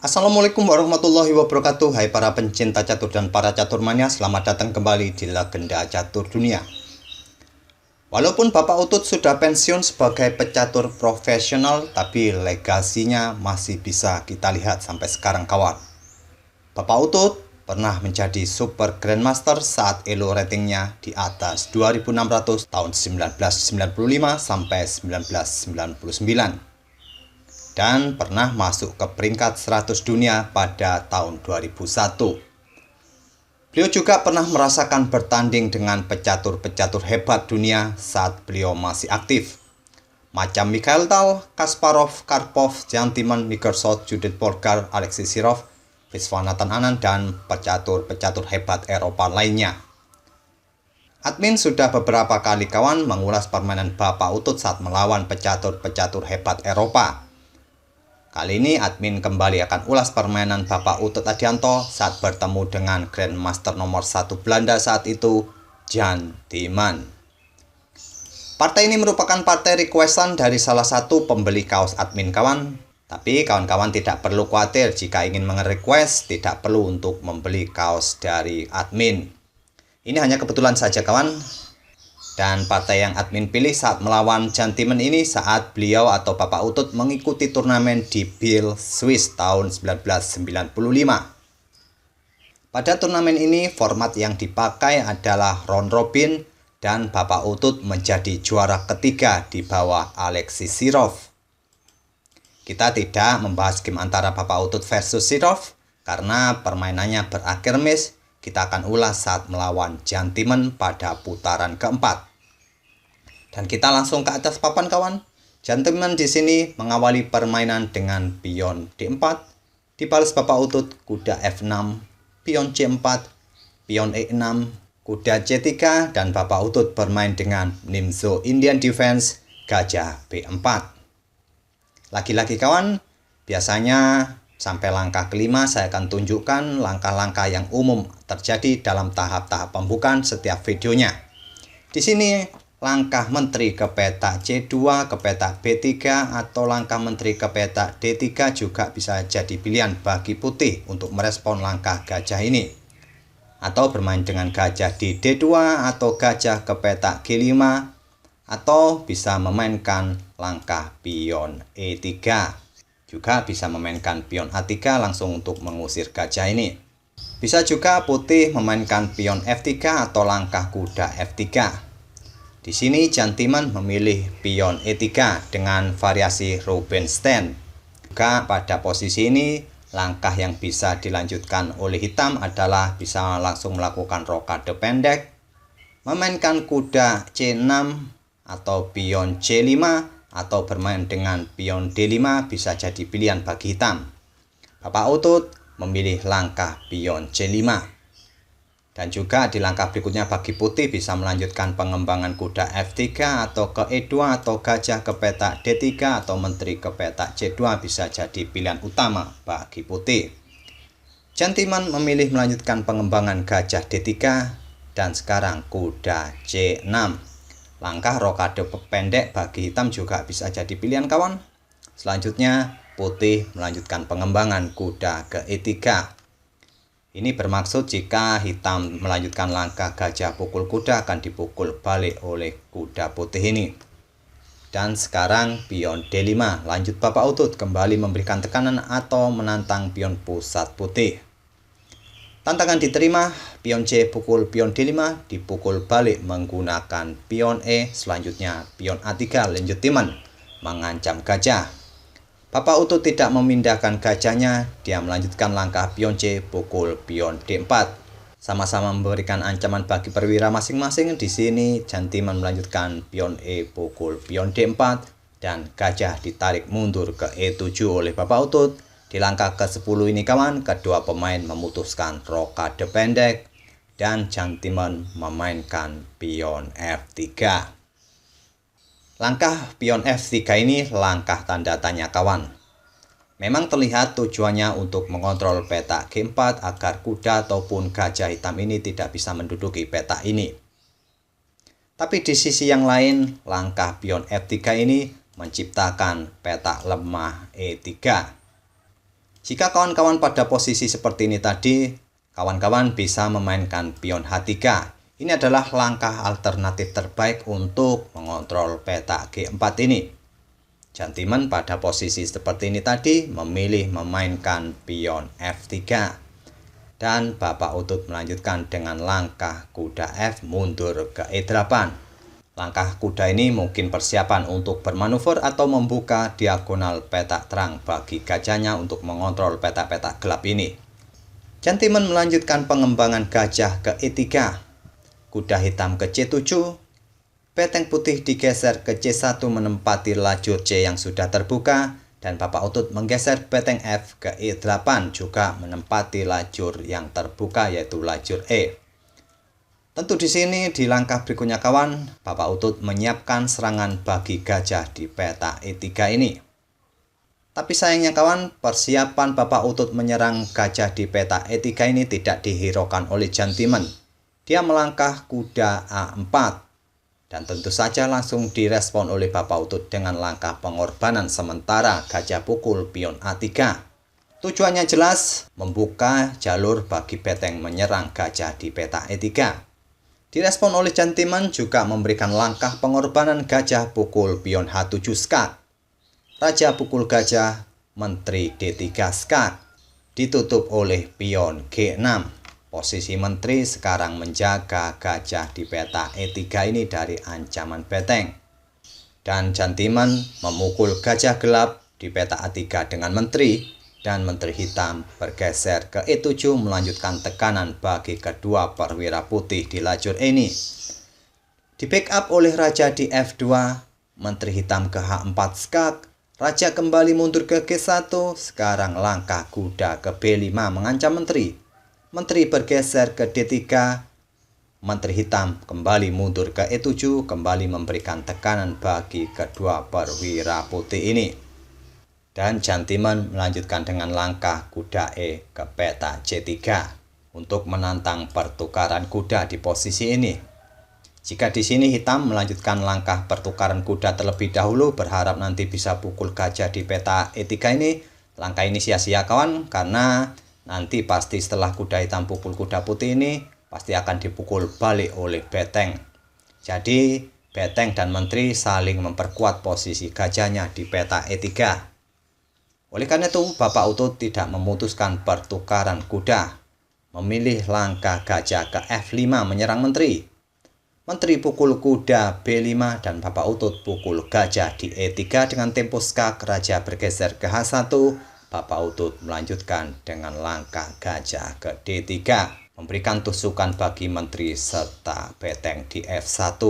Assalamualaikum warahmatullahi wabarakatuh. Hai para pencinta catur dan para caturmania, selamat datang kembali di Legenda Catur Dunia. Walaupun Bapak Utut sudah pensiun sebagai pecatur profesional, tapi legasinya masih bisa kita lihat sampai sekarang kawan. Bapak Utut pernah menjadi Super Grandmaster saat elo ratingnya di atas 2600 tahun 1995 sampai 1999. Dan pernah masuk ke peringkat 100 dunia pada tahun 2001. Beliau juga pernah merasakan bertanding dengan pecatur-pecatur hebat dunia saat beliau masih aktif. Macam Mikhail Tal, Kasparov, Karpov, Jan Timman, Nicholson, Judith Polgar, Alexei Sirov, Viswanathan Anand, dan pecatur-pecatur hebat Eropa lainnya. Admin sudah beberapa kali kawan mengulas permainan Bapak Utut saat melawan pecatur-pecatur hebat Eropa. Kali ini admin kembali akan ulas permainan Bapak Utut Adianto saat bertemu dengan Grandmaster nomor 1 Belanda saat itu, Jan Timman. Partai ini merupakan partai requestan dari salah satu pembeli kaos admin kawan. Tapi kawan-kawan tidak perlu khawatir jika ingin nge-request, tidak perlu untuk membeli kaos dari admin. Ini hanya kebetulan saja kawan. Dan partai yang admin pilih saat melawan Jan Timman ini saat beliau atau Bapak Utut mengikuti turnamen di Biel, Swiss tahun 1995. Pada turnamen ini format yang dipakai adalah round robin dan Bapak Utut menjadi juara ketiga di bawah Alexei Sirov. Kita tidak membahas game antara Bapak Utut versus Sirov karena permainannya berakhir miss. Kita akan ulas saat melawan Jan Timman pada putaran keempat. Dan kita langsung ke atas papan kawan. Jan Timman di sini mengawali permainan dengan pion D4, dibalas Bapak Utut kuda F6, pion C4, pion E6, kuda C3, dan Bapak Utut bermain dengan Nimzo Indian Defense, gajah B4. Lagi-lagi kawan, biasanya sampai langkah kelima saya akan tunjukkan langkah-langkah yang umum terjadi dalam tahap-tahap pembukaan setiap videonya. Di sini langkah menteri ke petak C2 ke petak B3 atau langkah menteri ke petak D3 juga bisa jadi pilihan bagi putih untuk merespon langkah gajah ini. Atau bermain dengan gajah di D2 atau gajah ke petak G5 atau bisa memainkan langkah pion E3. Juga bisa memainkan pion A3 langsung untuk mengusir gajah ini. Bisa juga putih memainkan pion F3 atau langkah kuda F3. Di sini Jan Timman memilih pion E3 dengan variasi Rubinstein. Juga pada posisi ini langkah yang bisa dilanjutkan oleh hitam adalah bisa langsung melakukan rokade pendek, memainkan kuda C6 atau pion C5, atau bermain dengan pion D5 bisa jadi pilihan bagi hitam. Bapak Utut memilih langkah pion C5. Dan juga di langkah berikutnya bagi putih bisa melanjutkan pengembangan kuda F3 atau ke E2 atau gajah ke petak D3 atau menteri ke petak C2 bisa jadi pilihan utama bagi putih. Jan Timman memilih melanjutkan pengembangan gajah D3 dan sekarang kuda C6. Langkah rokade pendek bagi hitam juga bisa jadi pilihan kawan. Selanjutnya putih melanjutkan pengembangan kuda ke E3. Ini bermaksud jika hitam melanjutkan langkah gajah pukul kuda akan dipukul balik oleh kuda putih ini. Dan sekarang pion D5. Lanjut Bapak Utut kembali memberikan tekanan atau menantang pion pusat putih. Tantangan diterima, pion C pukul pion D5 dipukul balik menggunakan pion E. Selanjutnya pion A3 lanjut Timman mengancam gajah. Bapak Utut tidak memindahkan gajahnya, dia melanjutkan langkah pion C pukul pion D4. Sama-sama memberikan ancaman bagi perwira masing-masing. Di sini Jan Timman melanjutkan pion E pukul pion D4 dan gajah ditarik mundur ke E7 oleh Bapak Utut. Di langkah ke-10 ini kawan, kedua pemain memutuskan rokade pendek dan Jan Timman memainkan pion F3. Langkah pion F3 ini langkah tanda tanya kawan. Memang terlihat tujuannya untuk mengontrol petak G4 agar kuda ataupun gajah hitam ini tidak bisa menduduki petak ini. Tapi di sisi yang lain, langkah pion F3 ini menciptakan petak lemah E3. Jika kawan-kawan pada posisi seperti ini tadi, kawan-kawan bisa memainkan pion H3. Ini adalah langkah alternatif terbaik untuk mengontrol peta G4 ini. Gentleman pada posisi seperti ini tadi memilih memainkan pion F3. Dan Bapak Utut melanjutkan dengan langkah kuda F mundur ke E8. Langkah kuda ini mungkin persiapan untuk bermanuver atau membuka diagonal peta terang bagi gajahnya untuk mengontrol peta-peta gelap ini. Gentleman melanjutkan pengembangan gajah ke E3. Kuda hitam ke C7. Beteng putih digeser ke C1 menempati lajur C yang sudah terbuka. Dan Bapak Utut menggeser beteng F ke E8 juga menempati lajur yang terbuka yaitu lajur E. Tentu di sini di langkah berikutnya kawan, Bapak Utut menyiapkan serangan bagi gajah di peta E3 ini. Tapi sayangnya kawan, persiapan Bapak Utut menyerang gajah di peta E3 ini tidak dihiraukan oleh Gentleman. Dia melangkah kuda A4. Dan tentu saja langsung direspon oleh Bapak Utut dengan langkah pengorbanan sementara gajah pukul pion A3. Tujuannya jelas, membuka jalur bagi beteng menyerang gajah di peta E3. Direspon oleh Gentleman juga memberikan langkah pengorbanan gajah pukul pion H7 skak. Raja pukul gajah, menteri D3 skak. Ditutup oleh pion G6. Posisi menteri sekarang menjaga gajah di peta E3 ini dari ancaman beteng. Dan Gentleman memukul gajah gelap di peta A3 dengan menteri. Dan menteri hitam bergeser ke E7 melanjutkan tekanan bagi kedua perwira putih di lajur ini. Di backup oleh raja di F2, menteri hitam ke H4 skak. Raja kembali mundur ke G1, sekarang langkah kuda ke B5 mengancam menteri. Menteri bergeser ke D3, menteri hitam kembali mundur ke E7, kembali memberikan tekanan bagi kedua perwira putih ini. Dan Gentleman melanjutkan dengan langkah kuda E ke peta C3 untuk menantang pertukaran kuda di posisi ini. Jika di sini hitam melanjutkan langkah pertukaran kuda terlebih dahulu berharap nanti bisa pukul gajah di peta E3 ini, langkah ini sia-sia kawan karena nanti pasti setelah kuda hitam pukul kuda putih ini pasti akan dipukul balik oleh beteng. Jadi beteng dan menteri saling memperkuat posisi gajahnya di peta E3. Oleh karena itu Bapak Utut tidak memutuskan pertukaran kuda. Memilih langkah gajah ke F5 menyerang menteri. Menteri pukul kuda B5 dan Bapak Utut pukul gajah di E3 dengan tempo skak. Raja bergeser ke H1. Bapak Utut melanjutkan dengan langkah gajah ke D3, memberikan tusukan bagi menteri serta beteng di F1.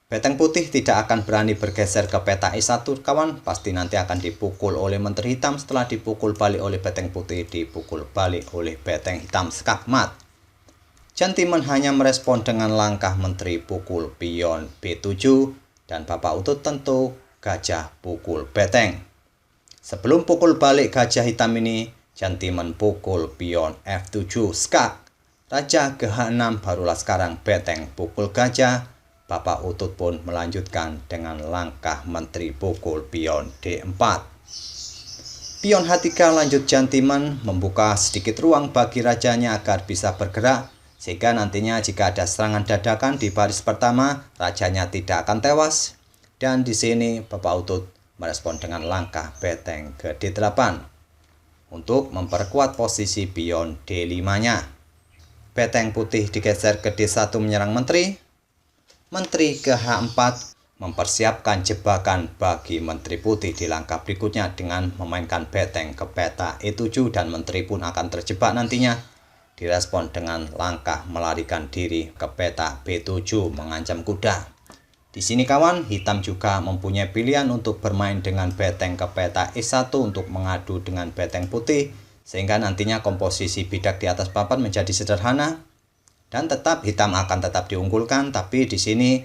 Beteng putih tidak akan berani bergeser ke peta E1 kawan, pasti nanti akan dipukul oleh menteri hitam. Setelah dipukul balik oleh beteng putih, dipukul balik oleh beteng hitam skakmat. Gentleman hanya merespon dengan langkah menteri pukul pion B7 dan Bapak Utut tentu gajah pukul beteng. Sebelum pukul balik gajah hitam ini, Gentleman pukul pion F7 skak. Raja ke H6 barulah sekarang beteng pukul gajah. Bapak Utut pun melanjutkan dengan langkah menteri pukul pion D4. Pion H3 lanjut Gentleman membuka sedikit ruang bagi rajanya agar bisa bergerak. Sehingga nantinya jika ada serangan dadakan di baris pertama, rajanya tidak akan tewas. Dan di sini Bapak Utut merespon dengan langkah beteng ke D8 untuk memperkuat posisi pion D5-nya. Beteng putih digeser ke D1 menyerang menteri. Menteri ke H4 mempersiapkan jebakan bagi menteri putih di langkah berikutnya dengan memainkan beteng ke peta E7 dan menteri pun akan terjebak nantinya. Direspon dengan langkah melarikan diri ke peta B7 mengancam kuda. Di sini kawan, hitam juga mempunyai pilihan untuk bermain dengan beteng ke peta E1 untuk mengadu dengan beteng putih, sehingga nantinya komposisi bidak di atas papan menjadi sederhana. Dan tetap hitam akan tetap diunggulkan, tapi di sini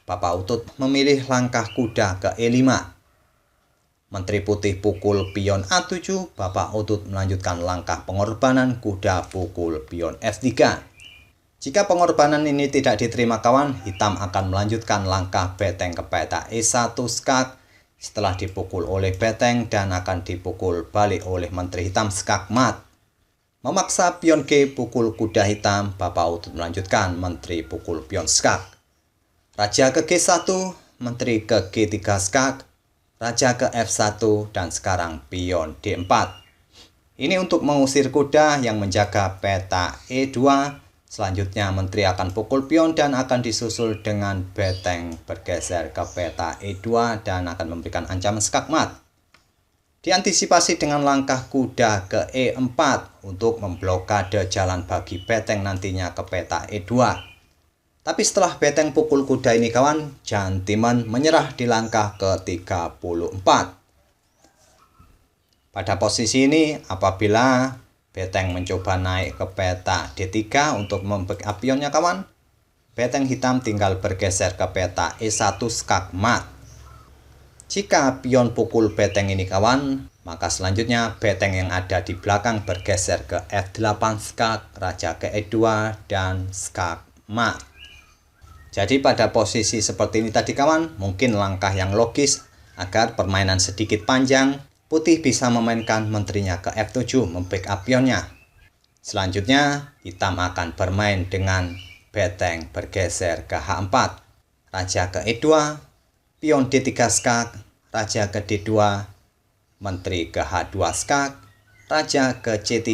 Bapak Utut memilih langkah kuda ke E5. Menteri putih pukul pion A7, Bapak Utut melanjutkan langkah pengorbanan kuda pukul pion F3. Jika pengorbanan ini tidak diterima kawan, hitam akan melanjutkan langkah beteng ke peta E1 skak. setelah dipukul oleh Beteng dan akan dipukul balik oleh Menteri Hitam Skak Mat. Memaksa pion G pukul kuda hitam, Bapak Utut melanjutkan Menteri pukul pion Skak. Raja ke G1, Menteri ke G3 Skak, Raja ke F1, dan sekarang pion D4. Ini untuk mengusir kuda yang menjaga peta E2. Selanjutnya Menteri akan pukul pion dan akan disusul dengan Beteng bergeser ke peta E2 dan akan memberikan ancaman Skak Mat. Diantisipasi dengan langkah kuda ke E4 untuk memblokade jalan bagi Beteng nantinya ke peta E2. Tapi setelah Beteng pukul kuda ini kawan, Jantimen menyerah di langkah ke-34. Pada posisi ini, apabila Beteng mencoba naik ke peta D3 untuk membackup pionnya kawan, Beteng hitam tinggal bergeser ke peta E1 Skak Mat. Jika pion pukul Beteng ini kawan, maka selanjutnya Beteng yang ada di belakang bergeser ke F8 Skak, Raja ke E2, dan Skak Mat. Jadi pada posisi seperti ini tadi kawan, mungkin langkah yang logis agar permainan sedikit panjang, putih bisa memainkan menterinya ke F7 membackup pionnya. Selanjutnya, hitam akan bermain dengan Beteng bergeser ke H4, Raja ke E2, pion D3 Skak, Raja ke D2, Menteri ke H2 Skak, Raja ke C3,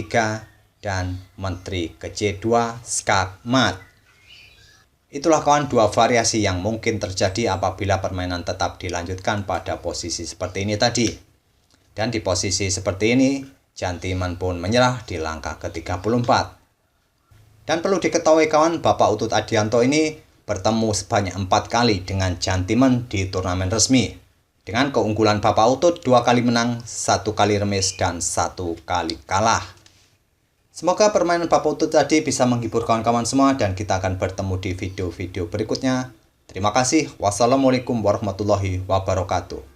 dan Menteri ke C2 Skak Mat. Itulah kawan dua variasi yang mungkin terjadi apabila permainan tetap dilanjutkan pada posisi seperti ini tadi. Dan di posisi seperti ini, Jantimen pun menyerah di langkah ke-34. Dan perlu diketahui kawan, Bapak Utut Adianto ini bertemu sebanyak 4 kali dengan Jantimen di turnamen resmi. Dengan keunggulan Bapak Utut 2 kali menang, 1 kali remis, dan 1 kali kalah. Semoga permainan Bapak Utut tadi bisa menghibur kawan-kawan semua dan kita akan bertemu di video-video berikutnya. Terima kasih. Wassalamualaikum warahmatullahi wabarakatuh.